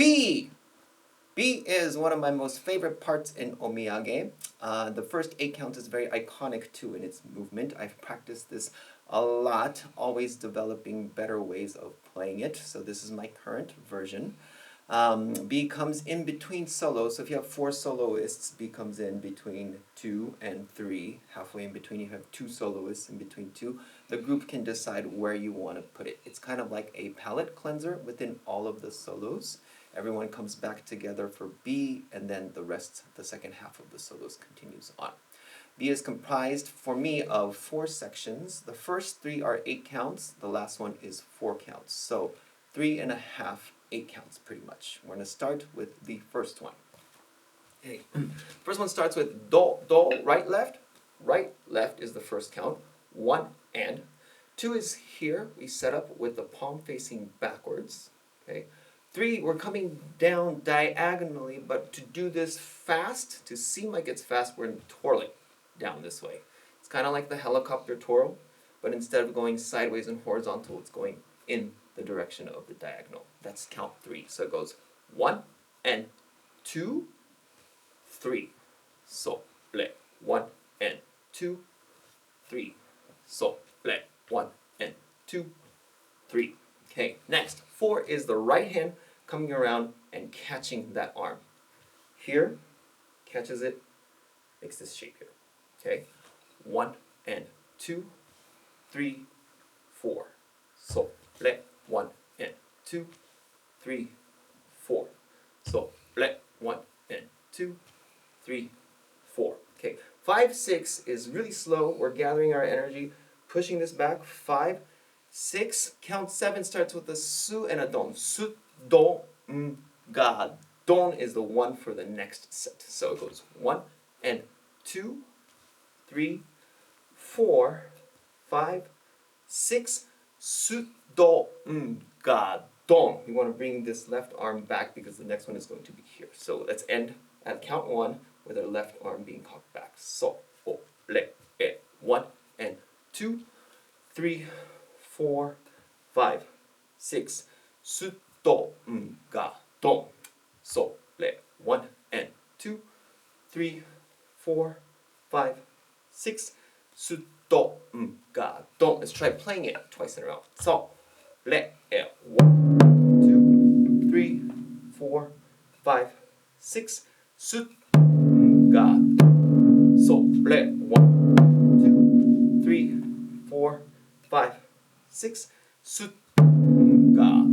B. B is one of my most favorite parts in Omiyage. The first 8 counts is very iconic too in its movement. I've practiced this a lot, always developing better ways of playing it. So this is my current version. B comes in between solos. So if you have 4 soloists, B comes in between 2 and 3. Halfway in between, you have 2 soloists in between 2. The group can decide where you want to put it. It's kind of like a palette cleanser within all of the solos. Everyone comes back together for B, and then the second half of the solos continues on. B is comprised, for me, of 4 sections. The first 3 are 8 counts. The last one is 4 counts. So 3.5, 8 counts pretty much. We're going to start with the first one. Okay. First one starts with do, do, right, left. Right, left is the first count. 1 and. 2 is here. We set up with the palm facing backwards. Okay. 3, we're coming down diagonally, but to do this fast, to seem like it's fast, we're twirling down this way. It's kind of like the helicopter twirl, but instead of going sideways and horizontal, it's going in the direction of the diagonal. That's count 3. So it goes 1 and 2, 3. So, le, 1 and 2, 3. So, le, 1 and 2, 3. Okay, next, 4 is the right hand coming around and catching that arm. Here, catches it, makes this shape here. Okay, 1 and 2, 3, 4. So, le, 1 and 2, 3, 4. So, le, 1 and 2, 3, 4. Okay, 5, 6 is really slow. We're gathering our energy, pushing this back. 5, 6, count 7 starts with a su and a don. Su, do, ga. Don is the one for the next set. So it goes 1 and 2, 3, 4, 5, 6, su, do, ga, don. We want to bring this left arm back because the next one is going to be here. So let's end at count 1 with our left arm being cocked back. So, o, le, e. 1 and 2, 3, 4, 5, 6, su, do, ga, don. So, le, 1 and 2, 3, 4, 5, 6, su, do, ga, don. Let's try playing it twice in a row. So, le, e. 1, 2, 3, 4, 5, 6, su, ga. So, le, 1, 2, 3, 4, 5, 6, su, ga.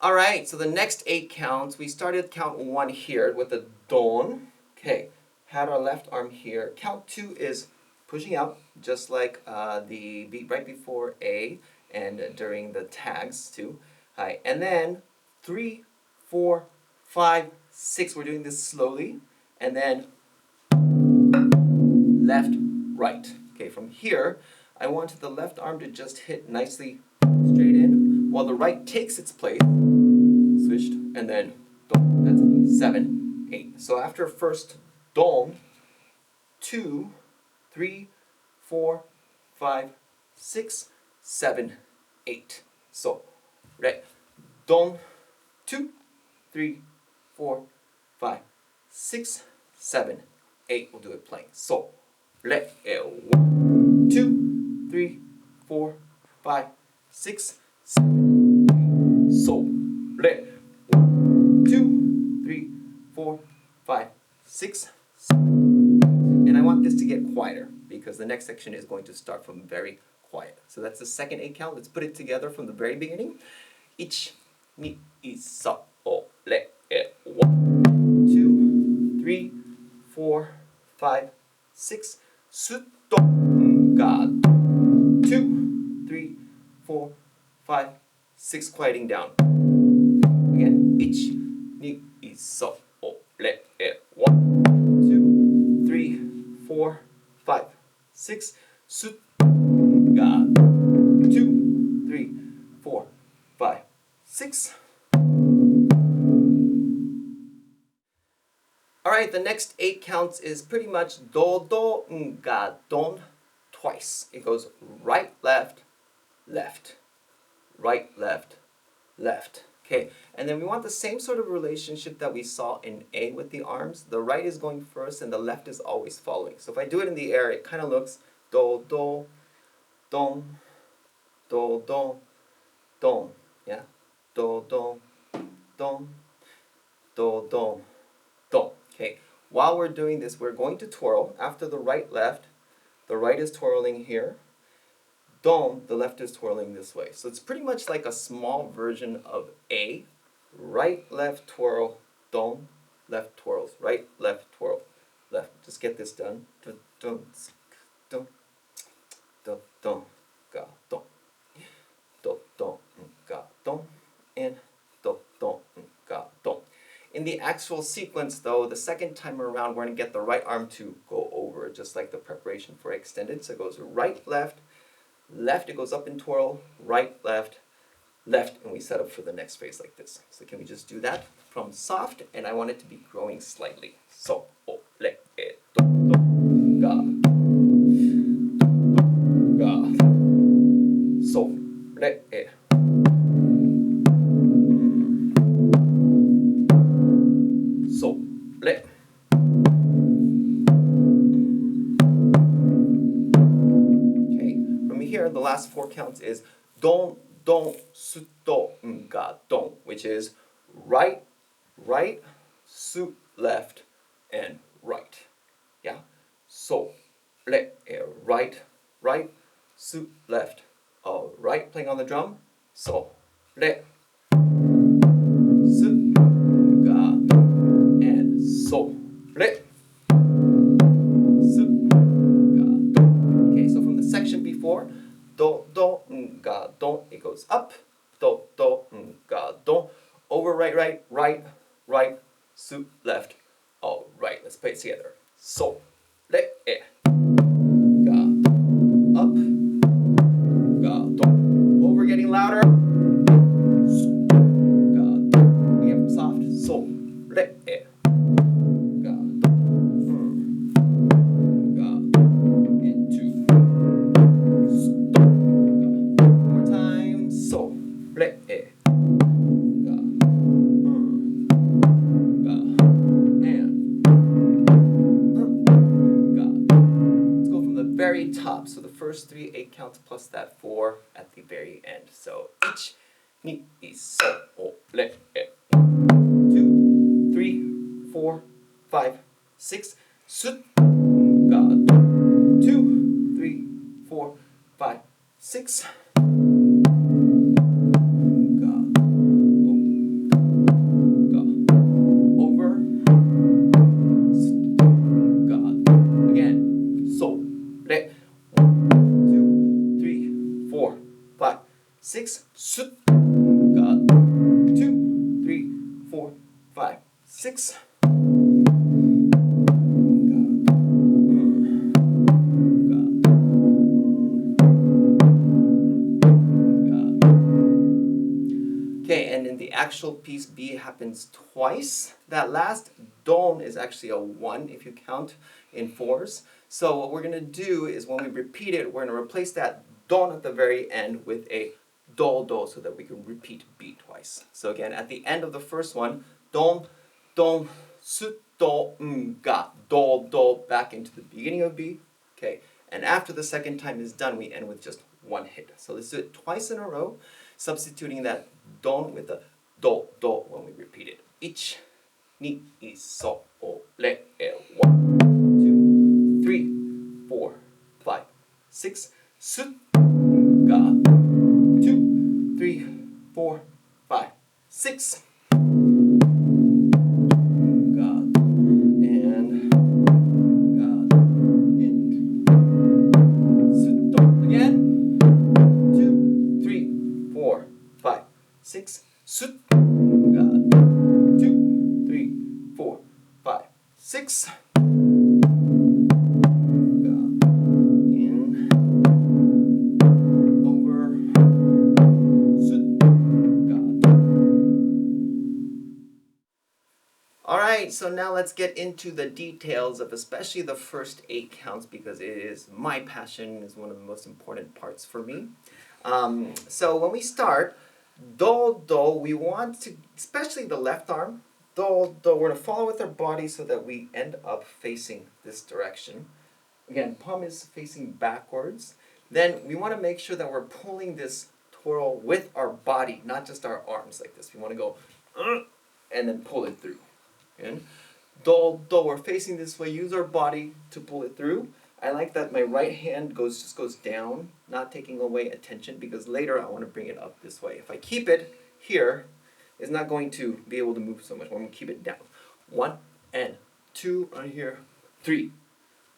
All right, so the next 8 counts, we started count 1 here with the don. Okay, had our left arm here. Count 2 is pushing out, just like the beat right before A and during the tags too. Hi, and then 3, 4, 5, 6. We're doing this slowly, and then left, right. Okay, from here, I wanted the left arm to just hit nicely straight in, while the right takes its place. Switched, and then don. That's 7, 8. So after first don, 2, 3, 4, 5, 6, 7, 8. So, right, don, 2, 3, 4, 5, 6, 7, 8. We'll do it playing. So, re, 1, 2, 3, 4, 5, 6, 7, 8. So, re, 1, 2, 3, 4, 5, 6, 7. And I want this to get quieter because the next section is going to start from very quiet. So that's the second 8 count. Let's put it together from the very beginning. 1, 2, 3, 1, 2, 3, 4, 5, 6, su, do, ga. 2, 3, 4, 5, 6, quieting down. Again, 1, 2, 3, 1, 2, 3, 4, 5, 6, su, ga. 2, 3, 4, 5, 6. All right, the next 8 counts is pretty much do, do, ga, don twice. It goes right, left, left, right, left, left. Okay, and then we want the same sort of relationship that we saw in A with the arms. The right is going first and the left is always following. So if I do it in the air, it kind of looks do, do, don, do, don, don. Yeah, do, don, don, do, don, don. Okay, while we're doing this, we're going to twirl. After the right, left, the right is twirling here. Don, the left is twirling this way. So it's pretty much like a small version of A. Right, left, twirl, don, left twirls. Right, left, twirl, left. Just get this done. Dun, dun, dun, dun, dun, ga, don. Do, don, ga, don. And do, don, ga, don. In the actual sequence, though, the second time around, we're going to get the right arm to go over, just like the preparation for extended. So it goes right, left, left, it goes up and twirl, right, left, left, and we set up for the next phase like this. So can we just do that from soft, and I want it to be growing slightly. So, o, le, e, do, do, ga, ga, so, le, e, so, le. Here, the last 4 counts is don, don, su, do, ga, don, which is right, right, su, left, and right. Yeah? So, le, right, right, su, left, right, playing on the drum. So, le, su, ga, and so, le. Section before, do, do, ga, don, it goes up, do, do, ga, don, over, right, right, right, right, su, left, all right. Let's play it together. So, le, e, ga, up, ga, don, over, getting louder, su, ga, don, again, soft, so, le, e, ga, don, ga, into. Le, e, ga, and ga. Let's go from the very top. So the first 3 8 counts plus that 4 at the very end. So ich, ni, I, so, o, le, e. 2, 3, 4, 5, 6. Sut, ga, 2, 3, 4, 5, 6. Six, sut, ga, 2, 3, 4, 5, 6. Okay, and in the actual piece, B happens twice. That last don is actually a 1 if you count in 4s. So what we're going to do is when we repeat it, we're going to replace that don at the very end with a do, do, so that we can repeat B twice. So again, at the end of the first one, don, don, su, do, ga, do, do, back into the beginning of B. Okay, and after the second time is done, we end with just 1 hit. So let's do it twice in a row, substituting that don with the do, do when we repeat it. Ich, ni, I, so, o, le, e. 1, 2, 3, 4, 5, 6, su, ga. 2, 3, 4, 5, 6. God and God into sut again. 2, 3, 4, 5, 6. Sut God. 2, 3, 4, 5, 6. Alright, so now let's get into the details of especially the first 8 counts because it is my passion, is one of the most important parts for me. So when we start, do, do, we want to, especially the left arm, do, do, we're going to follow with our body so that we end up facing this direction. Again, palm is facing backwards. Then we want to make sure that we're pulling this twirl with our body, not just our arms like this. We want to go, and then pull it through. And do, do, we're facing this way, use our body to pull it through. I like that my right hand just goes down, not taking away attention, because later I want to bring it up this way. If I keep it here, it's not going to be able to move so much. I'm going to keep it down. 1 and 2 right here, 3.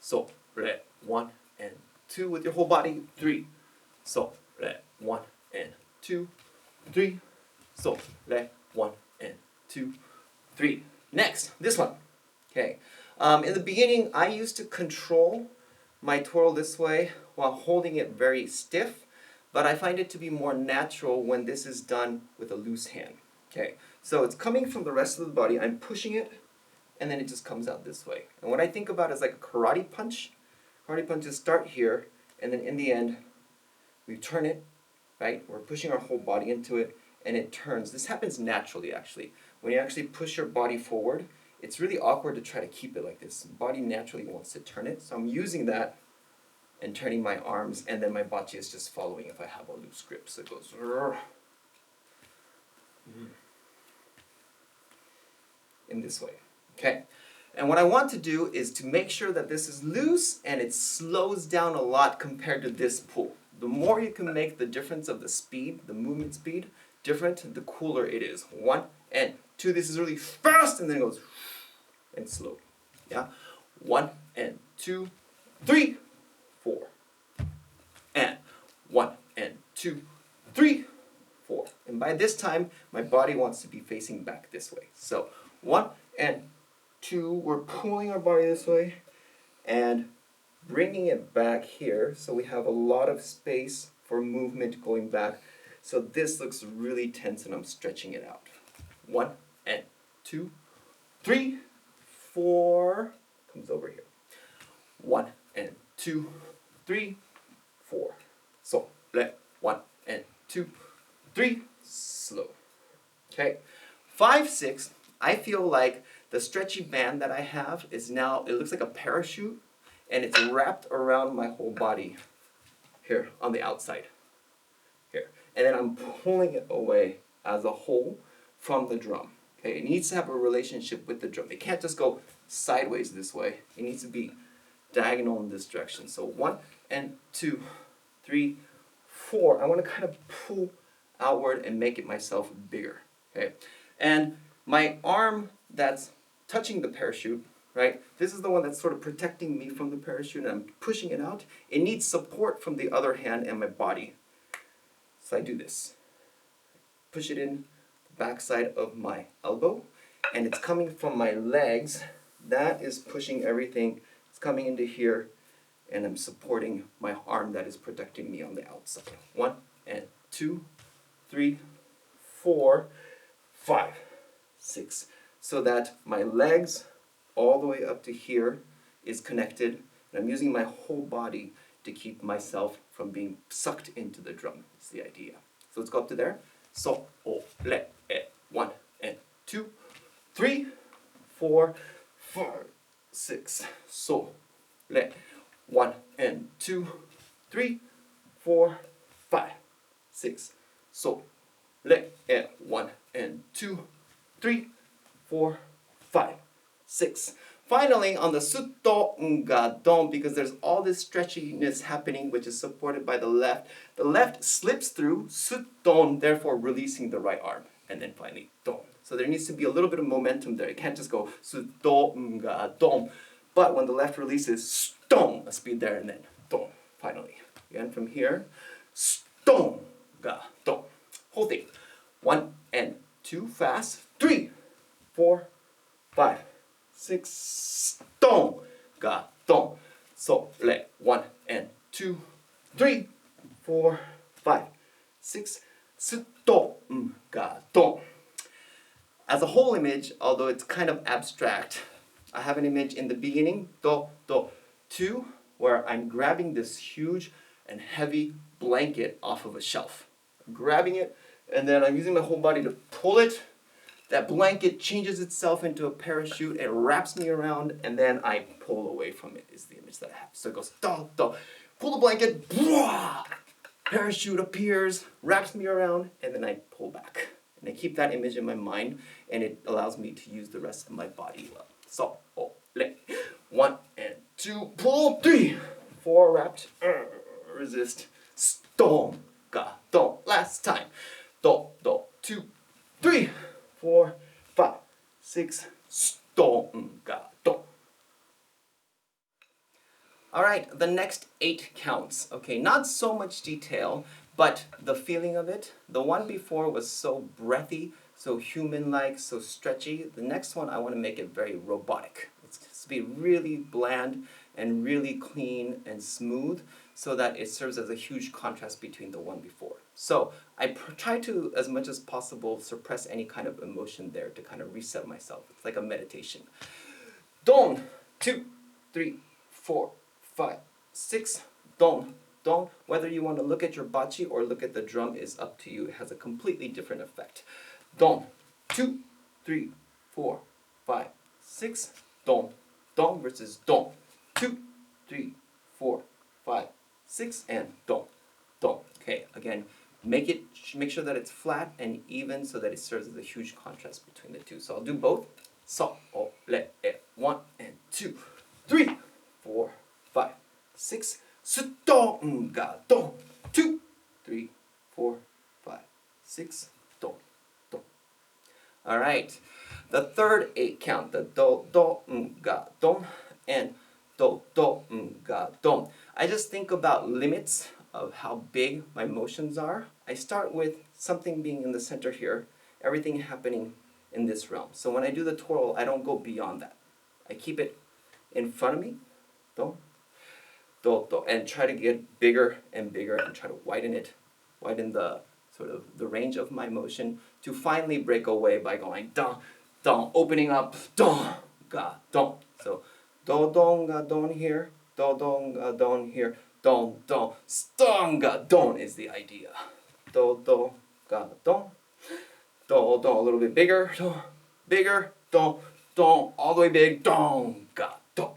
So, re, 1 and 2 with your whole body, 3. So, re, 1 and 2, 3. So, re, 1 and 2, 3. Next, this one. Okay. In the beginning, I used to control my twirl this way while holding it very stiff, but I find it to be more natural when this is done with a loose hand. Okay, so it's coming from the rest of the body, I'm pushing it, and then it just comes out this way. And what I think about is like a karate punch. Karate punches start here, and then in the end, we turn it, right? We're pushing our whole body into it, and it turns. This happens naturally, actually. When you actually push your body forward, it's really awkward to try to keep it like this. The body naturally wants to turn it, so I'm using that and turning my arms, and then my bachi is just following if I have a loose grip. So it goes in this way. Okay. And what I want to do is to make sure that this is loose and it slows down a lot compared to this pull. The more you can make the difference of the speed, the movement speed, different, the cooler it is. 1 and 2, this is really fast, and then it goes and slow. Yeah? 1 and 2, 3, 4. And 1 and 2, 3, 4. And by this time, my body wants to be facing back this way. So 1 and 2, we're pulling our body this way and bringing it back here, so we have a lot of space for movement going back. So this looks really tense, and I'm stretching it out. 1 and 2, 3, 4, comes over here. 1 and 2, 3, 4. So, let 1 and 2, 3, slow. Okay, 5, 6, I feel like the stretchy band that I have is now, it looks like a parachute, and it's wrapped around my whole body here on the outside. Here. And then I'm pulling it away as a whole from the drum. Okay, it needs to have a relationship with the drum. It can't just go sideways this way. It needs to be diagonal in this direction. So 1 and 2, 3, 4. I want to kind of pull outward and make it myself bigger. Okay, and my arm that's touching the parachute, right? This is the one that's sort of protecting me from the parachute, and I'm pushing it out. It needs support from the other hand and my body. So I do this. Push it in the backside of my elbow, and it's coming from my legs. That is pushing everything. It's coming into here, and I'm supporting my arm that is protecting me on the outside. 1 and 2, 3, 4, 5, 6. So that my legs all the way up to here is connected, and I'm using my whole body to keep myself from being sucked into the drum. That's the idea. So let's go up to there. So, o, le, e. 1 and 2, 3, 4, 5, 6. So, le. 1 and 2, 3, 4, 5, 6. So, le, e. 1 and 2, 3, 4, 5, 6. Finally, on the sutto nga don, because there's all this stretchiness happening, which is supported by the left slips through sutton, therefore releasing the right arm, and then finally don. So there needs to be a little bit of momentum there. It can't just go sutto nga don. But when the left releases, ston, a speed there, and then don, finally. Again, from here, ston ga don. Whole thing. 1 and 2, fast. 3, 4, 5, 6, don, ga, don. So, le, 1 and 2, 3, 4, 5, 6, don, ga, don. As a whole image, although it's kind of abstract, I have an image in the beginning, do, do, 2, where I'm grabbing this huge and heavy blanket off of a shelf. I'm grabbing it, and then I'm using my whole body to pull it. That blanket changes itself into a parachute, it wraps me around, and then I pull away from it, is the image that I have. So it goes, dong, dong. Pull the blanket, blah, parachute appears, wraps me around, and then I pull back. And I keep that image in my mind, and it allows me to use the rest of my body well. So, le. 1 and 2, pull, 3, 4, wrapped, resist, stong, ga, dong. Last time, do, do, 2, 3, 4, 5, 6, stong, ga, dong. All right, the next 8 counts. Okay, not so much detail, but the feeling of it. The one before was so breathy, so human-like, so stretchy. The next one, I want to make it very robotic. It's to be really bland and really clean and smooth so that it serves as a huge contrast between the one before. So I try to, as much as possible, suppress any kind of emotion there to kind of reset myself. It's like a meditation. Dong, 2, 3, 4, 5, 6, dong, dong. Whether you want to look at your bachi or look at the drum is up to you. It has a completely different effect. Dong, 2, 3, 4, 5, 6, dong, dong versus dong. 2, 3, 4, 5, 6, and dong, dong. Okay, again, make sure that it's flat and even so that it serves as a huge contrast between the two. So I'll do both. So, le, 1 and 2, 3, 4, 5, 6, dong, ga, dong. 2, 3, 4, 5, 6, dong, dong. All right, the third 8 count, the do, do, ga, dong, and do, do, ga, dong. I just think about limits of how big my motions are. I start with something being in the center here, everything happening in this realm. So when I do the twirl, I don't go beyond that. I keep it in front of me, do, do, do, and try to get bigger and bigger and try to widen it, widen the sort of the range of my motion to finally break away by going dong, dong, opening up, dong, ga, dong. So do, dong, ga, dong here, do, dong, ga, dong here, dong, dong, stong, ga, dong is the idea. Do, do, ga, dong. Do, do, a little bit bigger, do, bigger, do, do, all the way big, dong, ga, dong.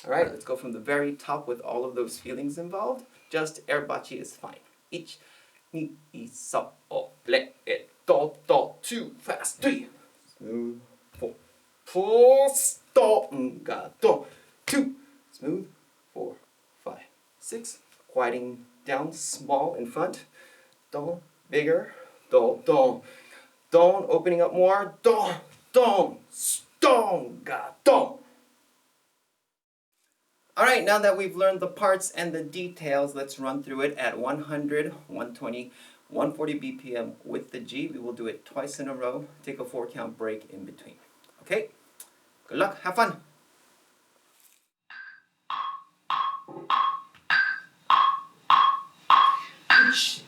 All right, let's go from the very top with all of those feelings involved. Just air bachi is fine. 1, 2, 3, 4, le, do, do, 2, fast, 3, smooth, 4, 4, stong, ga, dong, 2, smooth, 4, 5, 6, quieting down, small in front, dong, bigger, do, dong, dong, opening up more, dong, dong, stong, ga, dong. All right, now that we've learned the parts and the details, let's run through it at 100, 120, 140 BPM with the G. We will do it twice in a row. Take a 4 count break in between. Okay? Good luck. Have fun. Shh.